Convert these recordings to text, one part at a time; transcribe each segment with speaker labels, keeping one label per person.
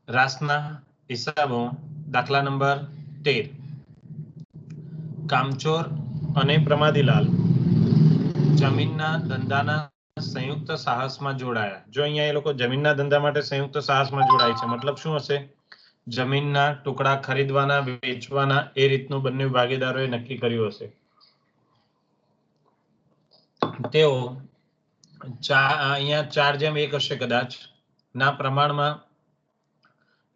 Speaker 1: રાસના હિસાબો દાખલા નંબર 13 કામચોર અને પ્રમાદીલાલ જમીનના ધંધાના સંયુક્ત સાહસમાં જોડાયા। જો અહીંયા એ લોકો જમીનના ધંધા માટે સંયુક્ત સાહસમાં જોડાય છે મતલબ શું હશે? જમીનના ટુકડા ખરીદવાના વેચવાના એ રીતનું બંને ભાગીદારોએ નક્કી કર્યું હશે। તેઓ અહીંયા 4:1 હશે કદાચ ના પ્રમાણમાં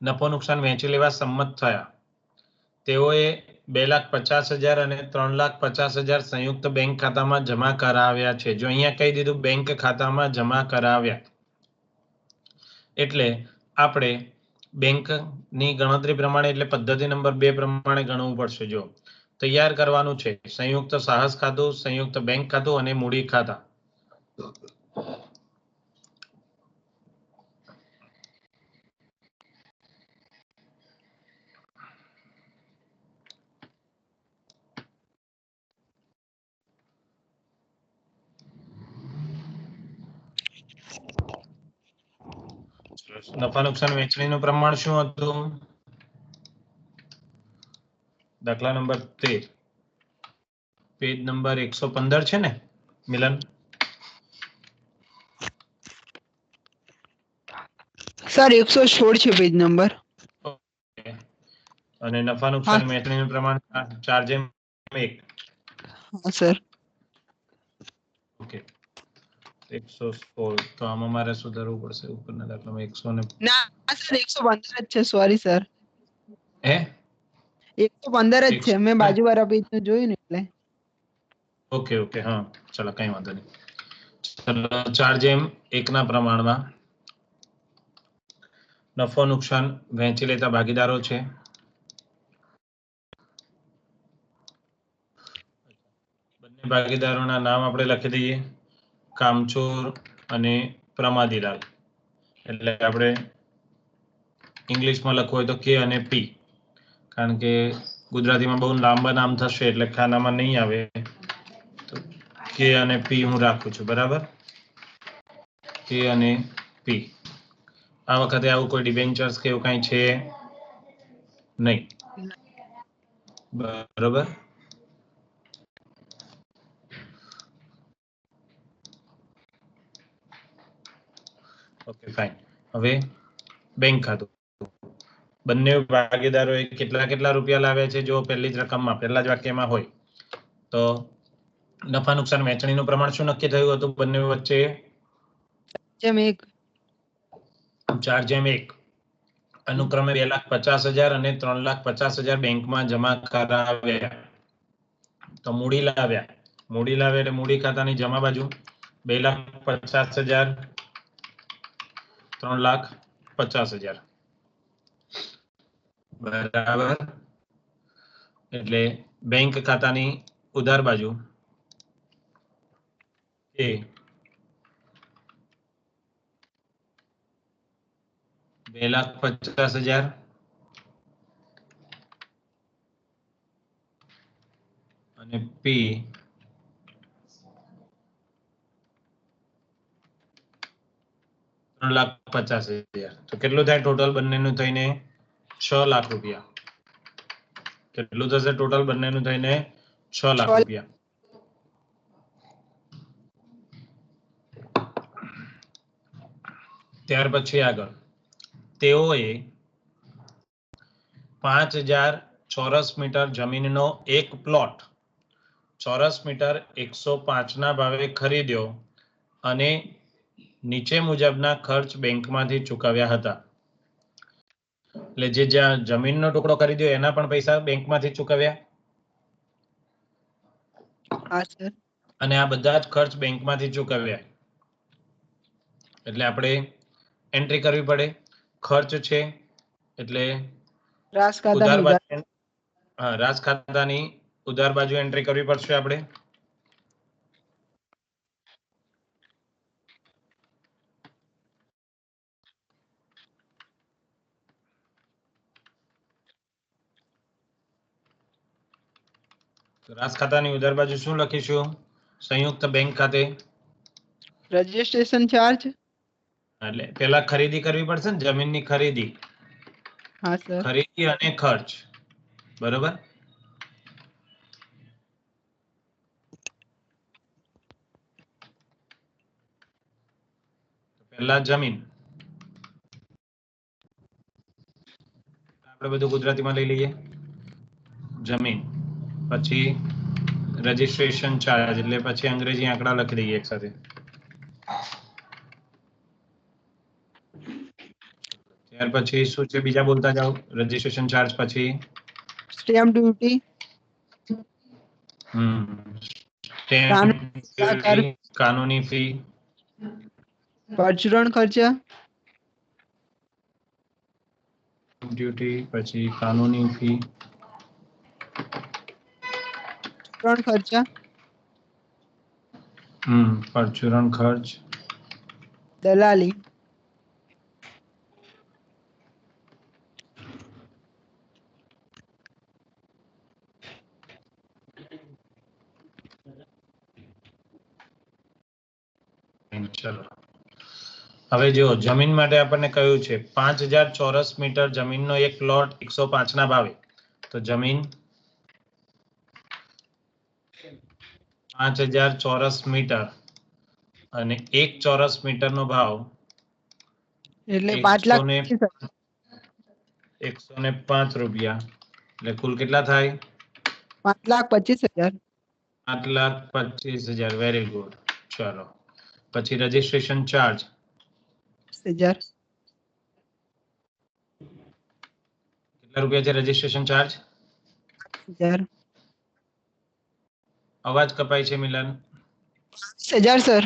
Speaker 1: નફો નુકસાન વહેંચી લેવા સંમત થયા। તેઓએ 2,50,000 અને 3,50,000 સંયુક્ત બેંક ખાતામાં જમા કરાવ્યા છે। જો અહીંયા કહી દીધું બેંક ખાતામાં જમા કરાવ્યા એટલે આપણે બેંકની ગણતરી પ્રમાણે એટલે પદ્ધતિ નંબર 2 પ્રમાણે ગણવું પડશે। જો તૈયાર કરવાનું છે સંયુક્ત સાહસ ખાતું, સંયુક્ત બેંક ખાતું અને મૂડી ખાતા। નફા નુકસાન વેચણીનું પ્રમાણ શું હતું? દાખલા નંબર 13 પેજ નંબર 115 છે ને મિલન?
Speaker 2: સર 116 છે પેજ નંબર।
Speaker 1: અને નફા નુકસાન વેચણીનું પ્રમાણ 4:1।
Speaker 2: હા સર।
Speaker 1: ઓકે 116 તો આમાં મારે સુધારવું પડશે ઉપરના દાખલામાં 100 ને
Speaker 2: ના સર 115 જ છે સોરી સર।
Speaker 1: હે
Speaker 2: 115 જ છે મેં બાજુવાળા પેજ નું જોયું ને એટલે।
Speaker 1: ઓકે ઓકે હા ચલો કઈ વાંધો નહીં। ચલો 4:1 ના પ્રમાણમાં નફો નુકસાન વહેંચી લેતા ભાગીદારો છે। બંને ભાગીદારોના નામ આપણે લખી દઈએ કામચોર અને પ્રમાદીલાલ। એટલે આપણે ઇંગ્લિશમાં લખવું હોય તો કે અને પી કારણ કે ગુજરાતીમાં બહુ લાંબા નામ થશે એટલે ખાનામાં નહીં આવે તો કે અને પી હું રાખું છું બરાબર। કે અને પી આ વખતે આવું કોઈ ડિબેન્ચર્સ કે એવું કાંઈ છે નહીં બરાબર। Okay fine. હવે બેંક ખાતું બંને ભાગીદારોએ કેટલા રૂપિયા લાવ્યા છે? જો પહેલી જ રકમમાં પહેલા જ વાક્યમાં હોય તો નફા નુકસાન વહેંચણીનું પ્રમાણ શું નક્કી થયું હતું બંને વચ્ચે? 4:1 અનુક્રમે 2,50,000 અને 3,50,000 બેંકમાં જમા કરાવ્યા। તો મૂડી લાવ્યા એટલે મૂડી ખાતાની જમા બાજુ 2,50,000 3,50,000 બરાબર। એટલે બેંક ખાતાની ઉધાર બાજુ એ 2,50,000 અને પી 3,50,000 તો કેટલું થાય ટોટલ બંનેનું થઈને 6 લાખ રૂપિયા। કેટલું થશે ટોટલ બંનેનું થઈને 6 લાખ રૂપિયા। ત્યાર પછી આગળ તેઓએ 5,000 ચોરસ મીટર જમીનનો એક પ્લોટ ચોરસ મીટર 105 ના ભાવે ખરીદ્યો અને નીચે મુજબના ખર્ચ બેંકમાંથી ચૂકવ્યા હતા। એટલે જે જ્યાં જમીનનો ટુકડો ખરીદ્યો એના પણ પૈસા બેંકમાંથી ચૂકવ્યા અને આ બધા જ ખર્ચ બેંકમાંથી ચૂકવ્યા। એટલે આપણે એન્ટ્રી કરવી પડે ખર્ચ છે એટલે રાસ ખાતાની ઉધાર બાજુ એન્ટ્રી કરવી પડશે આપણે। રાસ ખાતાની ઉધાર બાજુ શું લખીશું? સંયુક્ત બેંક ખાતે
Speaker 2: રજીસ્ટ્રેશન ચાર્જ
Speaker 1: એટલે પહેલા ખરીદી કરવી પડશે ને જમીનની ખરીદી
Speaker 2: હા સર.
Speaker 1: ખરીદી અને ખર્ચ, બરોબર. પહેલા જમીન, આપણે બધું ગુજરાતીમાં લઈ લઈએ. જમીન, પછી રજીસ્ટ્રેશન ચાર્જ, એટલે પછી અંગ્રેજી આંકડા લખી દઈએ એક સાથે. ત્યાર પછી શું છે બીજા બોલતા જાઓ. રજીસ્ટ્રેશન ચાર્જ પછી
Speaker 2: સ્ટેમ્પ ડ્યુટી,
Speaker 1: કાનૂની ફી,
Speaker 2: પરચુરણ ખર્ચ,
Speaker 1: ડ્યુટી, પછી કાનૂની ફી,
Speaker 2: પરચુરણ ખર્ચ,
Speaker 1: પરચુરણ ખર્ચ,
Speaker 2: દલાલી,
Speaker 1: ચલો હવે જો જમીન માટે આપણને કહ્યું છે 5000 ચોરસ મીટર જમીનનો એક પ્લોટ 105 ના ભાવે. તો જમીન 5000 ચોરસ મીટર અને 1 ચોરસ મીટર નો ભાવ
Speaker 2: એટલે
Speaker 1: 105 રૂપિયા. એટલે કુલ કેટલા થાય?
Speaker 2: 5,25,000.
Speaker 1: 5,25,000. Very good. ચલો પછી રજીસ્ટ્રેશન ચાર્જ
Speaker 2: 10,000.
Speaker 1: કેટલા રૂપિયા છે રજીસ્ટ્રેશન ચાર્જ?
Speaker 2: 5,000.
Speaker 1: અવાજ કપાય છે મિલન.
Speaker 2: 5,000 સર.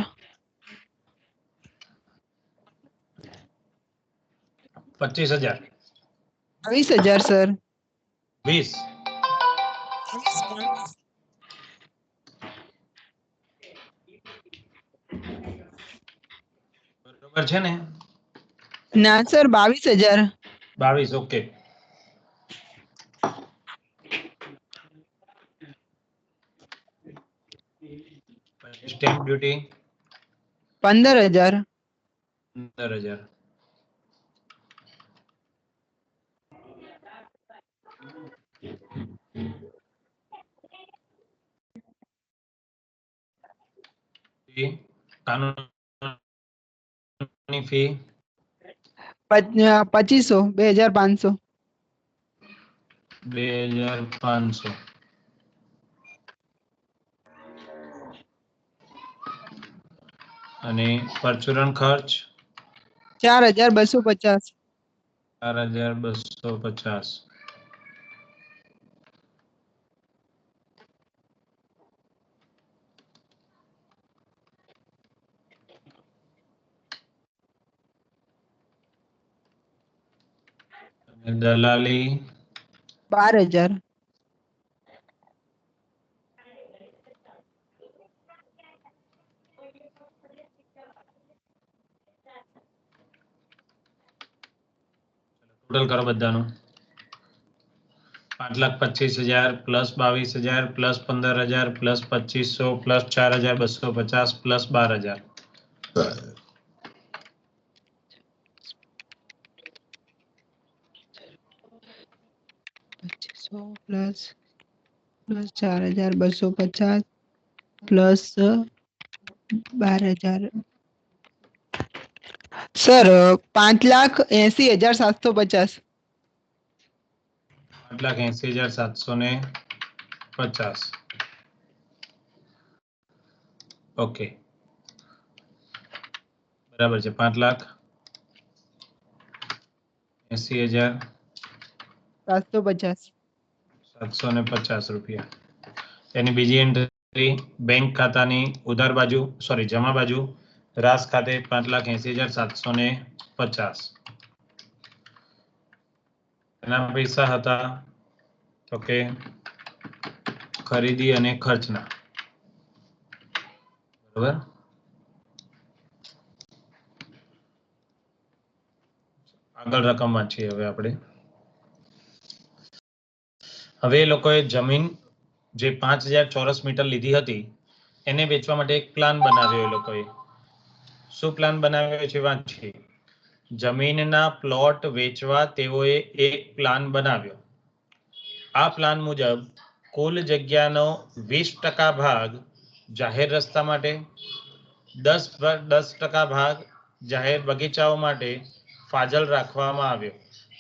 Speaker 1: 25,000.
Speaker 2: 20,000 સર.
Speaker 1: 20. બરોબર છે ને?
Speaker 2: ના સર 22,000.
Speaker 1: 22. ઓકે. Stamp duty
Speaker 2: 15,000.
Speaker 1: 15,000. કાનૂની ફી
Speaker 2: 2,500. 2,500.
Speaker 1: 2,500. અને પરચુરણ ખર્ચ
Speaker 2: 4,250.
Speaker 1: 4,250. દલાલી
Speaker 2: 12,000.
Speaker 1: ટોટલ કરો બધાનું. 5,25,000 plus 22,000 plus 15,000 plus 2,500 plus 4,250 plus 12,000.
Speaker 2: 2,500 plus 4,250 plus 12,000. Sir 5,80,750.
Speaker 1: 5,80,750. Okay બરાબર છે. 5,80,750 રૂપિયા. એની બીજી એન્ટ્રી બેંક ખાતાની ઉધાર બાજુ જમા બાજુ રાસ ખાતે 5,80,750. એના પૈસા હતા તો કે ખરીદી અને ખર્ચના. બરોબર. આગળ રકમ વાંચીએ હવે આપણે. હવે એ લોકોએ જમીન જે 5,000 ચોરસ મીટર લીધી હતી એને વેચવા માટે એક પ્લાન બનાવ્યો. એ લોકોએ શું પ્લાન બનાવ્યો છે વાંચીએ. જમીનના પ્લોટ વેચવા તેઓએ એક પ્લાન બનાવ્યો. આ પ્લાન મુજબ કુલ જગ્યાનો 20% ભાગ જાહેર રસ્તા માટે, 10% ભાગ જાહેર બગીચાઓ માટે ફાજલ રાખવામાં આવ્યો.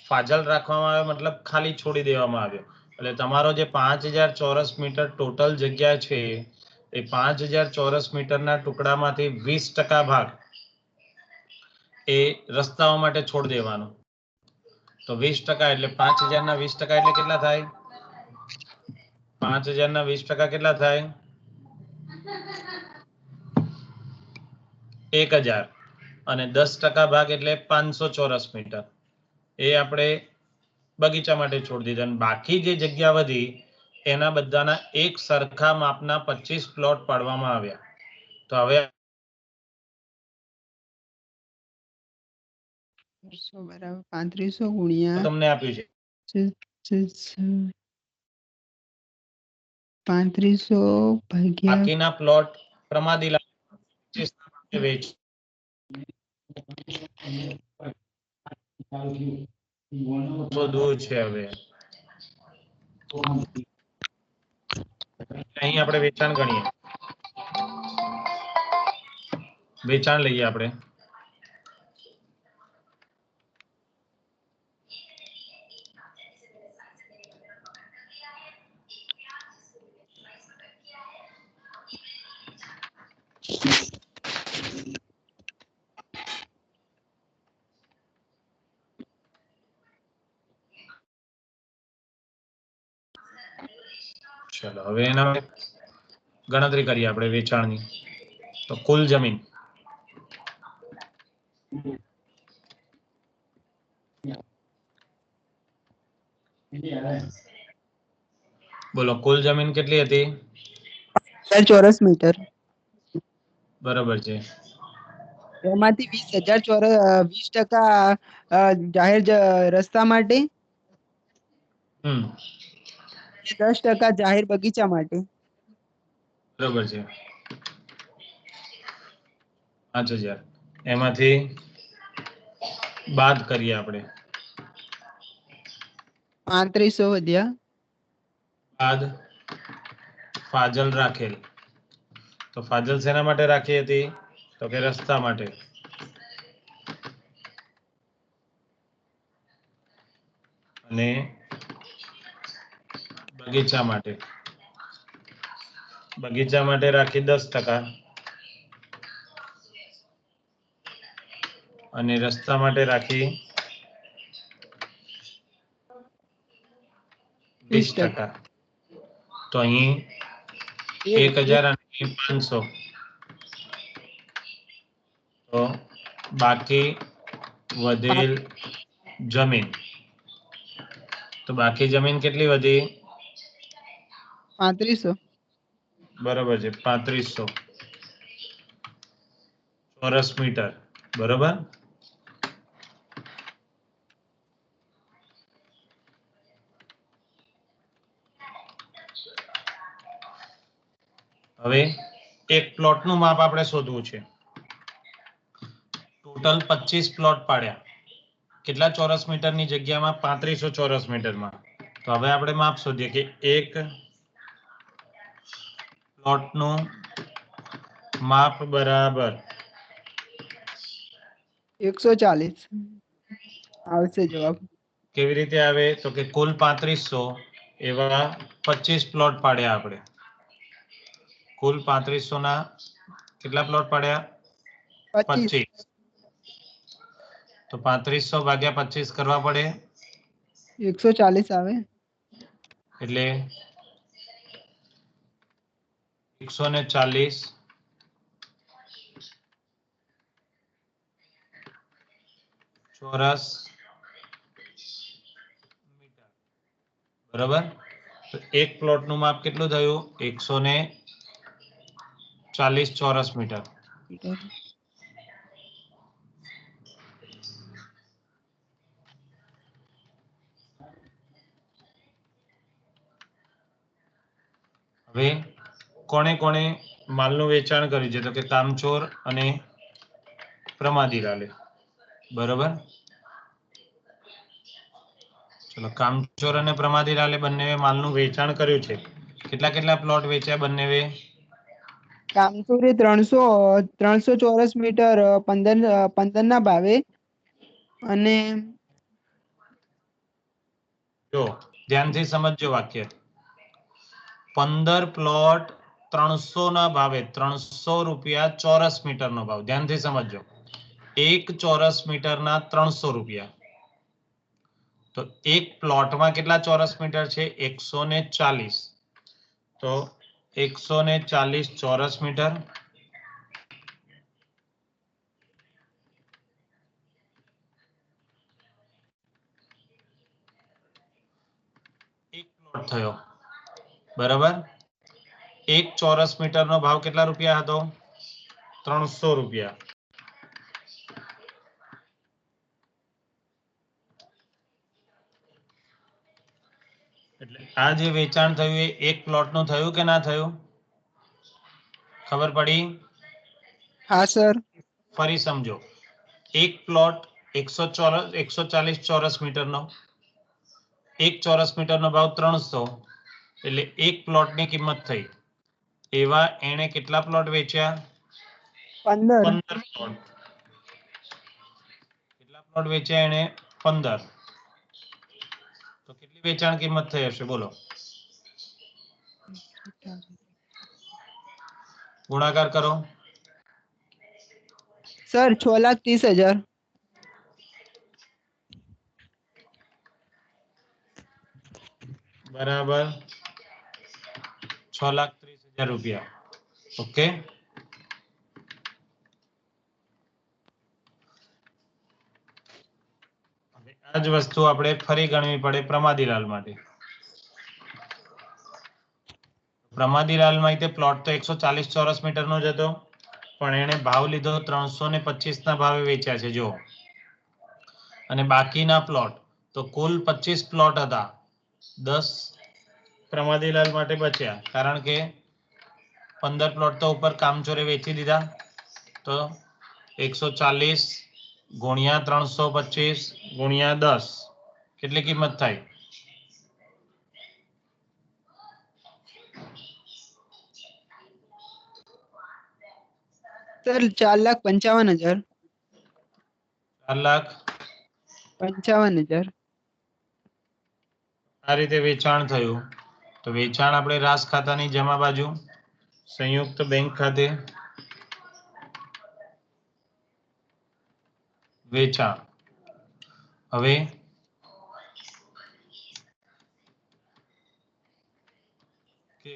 Speaker 1: ફાજલ રાખવામાં આવ્યો મતલબ ખાલી છોડી દેવામાં આવ્યો. એટલે તમારો જે 5000 ચોરસ મીટર ટોટલ જગ્યા છે એ 5000 ચોરસ મીટરના ટુકડામાંથી 20% ભાગ એ રસ્તાઓ માટે છોડી દેવાનો. તો 20% એટલે 5000 ના 20% એટલે કેટલા થાય? 5000 ના 20% કેટલા થાય? 1000. અને 10% ભાગ એટલે 500 ચોરસ મીટર એ આપણે બગીચા માટે છોડી દીધા. અને બાકી જે જગ્યા વધી એના બધાના એક સરખા માપના 25 પ્લોટ પાડવામાં આવ્યા. તો હવે
Speaker 2: બરાબર 3500 ગુણ્યા
Speaker 1: તમને આપ્યું છે
Speaker 2: 3500 ભાગ્યા
Speaker 1: બાકીના પ્લોટ પ્રમાદીલા વેચ શોધવું છે. હવે અહીં આપણે વેચાણ ગણીએ. વેચાણ લઈએ આપણે. ચલો હવે એના ગણતરી કરીએ આપણે વેચાણની. તો કુલ જમીન બોલો, કુલ જમીન કેટલી હતી?
Speaker 2: 1000 ચોરસ મીટર.
Speaker 1: બરાબર છે.
Speaker 2: એમાંથી 20000 ચોરસ 20% જાહેર રસ્તા માટે, 10% જાહેર બગીચા માટે.
Speaker 1: બરાબર છે. 5000 એમાંથી બાદ કરીએ આપણે.
Speaker 2: 3500 વધ્યા.
Speaker 1: બાદ ફાજલ રાખેલ. તો ફાજલ શેના માટે રાખી હતી? તો કે રસ્તા માટે. અને બગીચા માટે. બગીચા માટે રાખી 10%. અને રસ્તા માટે રાખી 20%. તો અહીં 1000 અને 500. તો બાકી વધેલ જમીન. તો બાકી જમીન કેટલી વધી?
Speaker 2: 3500.
Speaker 1: બરાબર છે. 3500 ચોરસ મીટર. બરાબર. હવે એક પ્લોટનું માપ આપણે શોધવું છે. ટોટલ 25 પ્લોટ પાડ્યા. કેટલા ચોરસ મીટરની જગ્યામાં? 3500 ચોરસ મીટરમાં. તો હવે આપણે માપ શોધીએ કે એક પ્લોટનું માપ બરાબર
Speaker 2: 140 આવશે જવાબ.
Speaker 1: કેવી રીતે આવે? તો કે કુલ 3500 એવા 25 પ્લોટ પાડ્યા આપણે. કુલ 3500 ના કેટલા પ્લોટ પાડ્યા? 25. તો 3500 ભાગ્યા 25 કરવા પડે.
Speaker 2: 140 આવે.
Speaker 1: એટલે 140 ચોરસ મીટર. બરાબર. તો એક પ્લોટનું માપ કેટલું થયું? 140 ચોરસ મીટર. હવે કોણે કોણે માલનું વેચાણ કર્યું છે? તો કે કામચોર અને પ્રમાદીલાલે. બરોબર. ચલો, કામચોર અને પ્રમાદીલાલે બંને માલનું વેચાણ કર્યું છે. કેટલા પ્લોટ વેચ્યા બંનેવે?
Speaker 2: કામચોરે 300 ચોરસ મીટર 15 ના ભાવે અને
Speaker 1: જો ધ્યાનથી સમજજો વાક્ય. 15 પ્લોટ 300 ના ભાવે, 300 રૂપિયા ચોરસ મીટર નો ભાવ. ધ્યાનથી સમજજો. 1 ચોરસ મીટર ના 300 રૂપિયા. તો એક પ્લોટમાં કેટલા ચોરસ મીટર છે? 140. તો 140 ચોરસ મીટર. એક પ્લોટ થયો. બરાબર. 1 ચોરસ મીટર નો ભાવ કેટલા રૂપિયા હતો? 300 રૂપિયા. એટલે આ જે વેચાણ થયું એ એક પ્લોટ નું થયું કે ના થયું? ખબર પડી?
Speaker 2: હા સર.
Speaker 1: ફરી સમજો. એક પ્લોટ 140 ચોરસ મીટર નો, 1 ચોરસ મીટર નો ભાવ 300, એટલે એક પ્લોટ ની કિંમત થઈ. એવા એને કેટલા પ્લોટ વેચ્યા?
Speaker 2: 15.
Speaker 1: 15 પ્લોટ. કેટલા પ્લોટ વેચ્યા એને? 15. તો કેટલી વેચાણ કિંમત થઈ હશે? બોલો. ગુણાકાર કરો.
Speaker 2: સર 6,30,000.
Speaker 1: બરાબર. 6,30,000 રૂપિયા. ઓકે. આ જ વસ્તુ આપણે ફરી ગણવી પડે પ્રમાદીલાલ માટે. પ્રમાદીલાલમાં તે પ્લોટ તો 140 ચોરસ મીટર નો જ હતો, પણ એને ભાવ લીધો 325 ના ભાવે વેચ્યા છે. જો, અને બાકીના પ્લોટ તો કુલ 25 પ્લોટ હતા, 10 પ્રમાદીલાલ માટે બચ્યા, કારણ કે 15 પ્લોટ તો ઉપર કામચોરે વેચી દીધા. તો 140 ગુણ્યા 325 ગુણ્યા 10 કેટલી કિંમત થાય?
Speaker 2: સર 4,55,000.
Speaker 1: 4,55,000. આ રીતે વેચાણ થયું. તો વેચાણ આપણે રાસ ખાતાની જમા બાજુ, સંયુક્ત બેંક ખાતે વેચાણ. હવે કે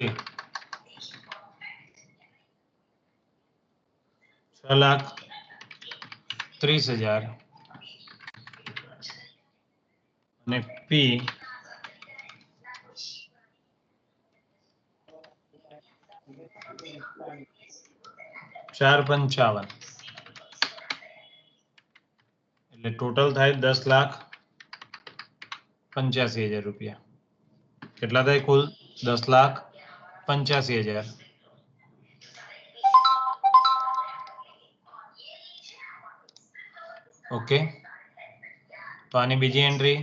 Speaker 1: 6,30,000 અને પી 4,55,000, એટલે ટોટલ થાય 10,85,000 રૂપિયા. કેટલા થાય કુલ? 10,85,000. ઓકે. તો આની બીજી એન્ટ્રી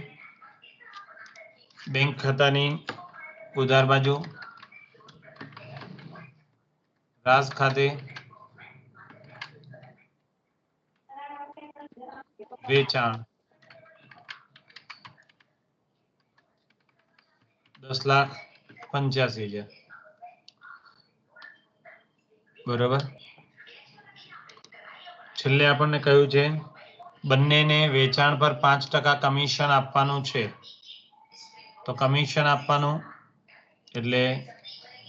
Speaker 1: બેંક ખાતાની ઉધાર બાજુ, રાસ ખાતે વેચાણ 10,85,000. બરોબર. છેલ્લે આપણને કહ્યું છે બંનેને વેચાણ પર 5% કમિશન આપવાનું છે. તો કમિશન આપવાનું એટલે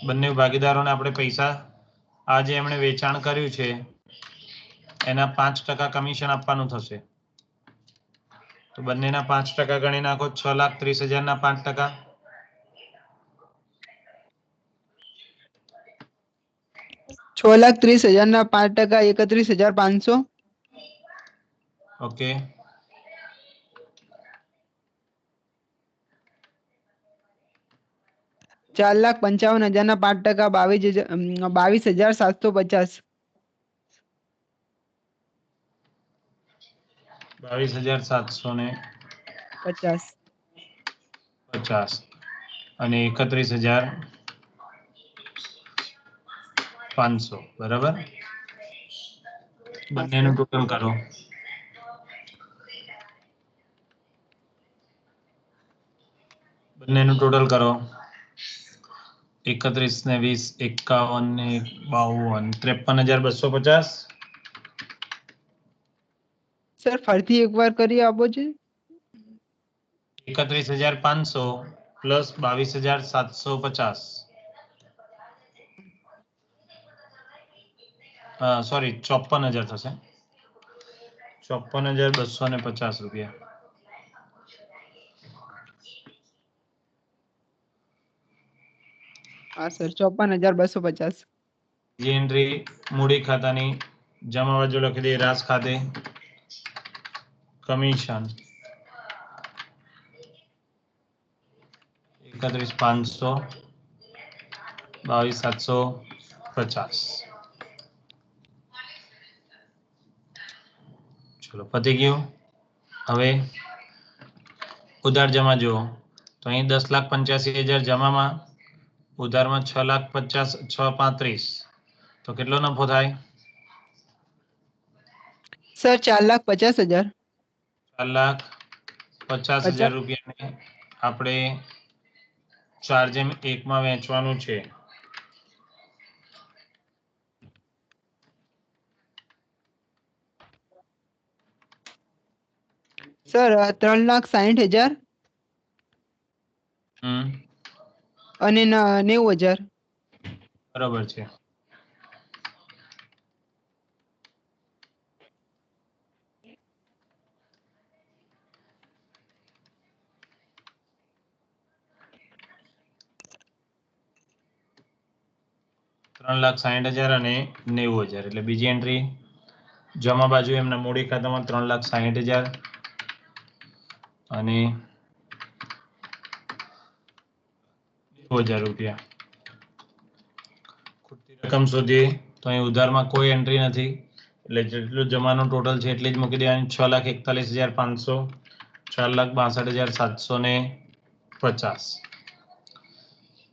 Speaker 1: બંને ભાગીદારોને આપણે પૈસા, આ જે એમણે વેચાણ કર્યું છે એના 5% કમિશન આપવાનું થશે. તો બંનેના 5% ગણી નાખો. 6,30,000 ના 5%.
Speaker 2: 6,30,000 ના 5%, 31,500.
Speaker 1: ઓકે.
Speaker 2: ₹4,55,000 ના 5%, 22,750.
Speaker 1: 22,750 અને 31,500 બરાબર. બંનેનું ટોટલ કરો. બંનેનું ટોટલ કરો. 31 ને 20 51 ને 52 53,250.
Speaker 2: સર ફરીથી એકવાર કરી આપો છો.
Speaker 1: 31,500 પ્લસ 22,750. સોરી 54,000 થશે. 54,250 રૂપિયા.
Speaker 2: હા સર 54,250.
Speaker 1: જે એન્ટ્રી મૂડી ખાતાની જમા બાજુ લખી દે રાસ ખાતે કમિશન 31,500 22,750. ચલો પતી ગયું. હવે ઉધાર જમા જુઓ તો અહીં 10,85,000 જમામાં ઉધારમાં 6,35,000 તો કેટલો નફો થાય?
Speaker 2: સર 4,50,000.
Speaker 1: 4,50,000 રૂપિયાને આપણે 4/1 માં વેચવાનું છે.
Speaker 2: સર 3,60,000 અને 90,000.
Speaker 1: બરાબર છે. $3,60,000 અને 90,000 એટલે બીજી એન્ટ્રી જમા બાજુ એમના મૂડી ખાતામાં 3,60,000 અને 90,000 રૂપિયા. ખૂટતી રકમ શોધીએ તો અહીં ઉધારમાં કોઈ એન્ટ્રી નથી એટલે જેટલું જમાનું ટોટલ છે એટલી જ મૂકી દેવાની. 6,41,500 4,62,750.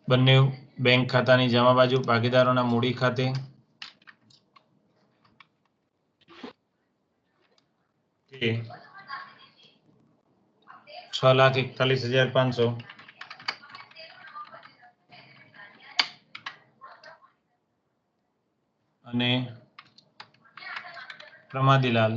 Speaker 1: બંને બેંક ખાતાની જમા બાજુ ભાગીદારોના મૂડી ખાતે કે 6,41,500 અને પ્રમાદીલાલ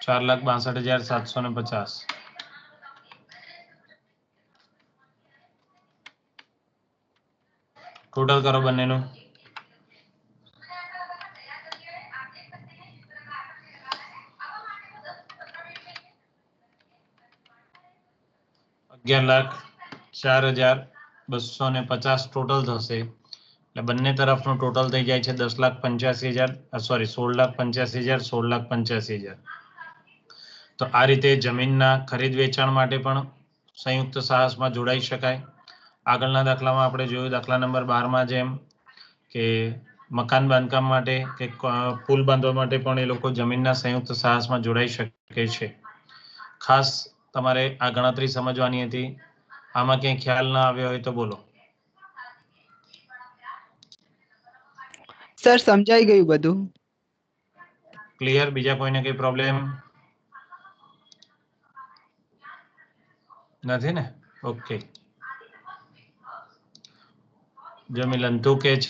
Speaker 1: 4,62,750. ટોટલ કરો બંનેનું. $11,04,250 ટોટલ થશે. એટલે બંને તરફનું ટોટલ થઈ જાય છે 10,85,000 સોરી 16,85,000 16,85,000. તો આ રીતે જમીનના ખરીદ વેચાણ માટે પણ સંયુક્ત સાહસમાં જોડાઈ શકાય. આગળના દાખલામાં આપણે જોયું દાખલા નંબર 12માં જેમ કે મકાન બાંધકામ માટે કે પુલ બાંધવા માટે પણ એ લોકો જમીનના સંયુક્ત સાહસમાં જોડાઈ શકે છે. ખાસ તમારે આ ગણતરી સમજવાની હતી. આમાં ક્યાંય ખ્યાલ ના આવ્યો હોય તો બોલો.
Speaker 2: સર સમજાઈ ગયું બધું.
Speaker 1: ક્લિયર? બીજા કોઈને કઈ પ્રોબ્લેમ નથી ને? ઓકે. જમીલન તું કે છે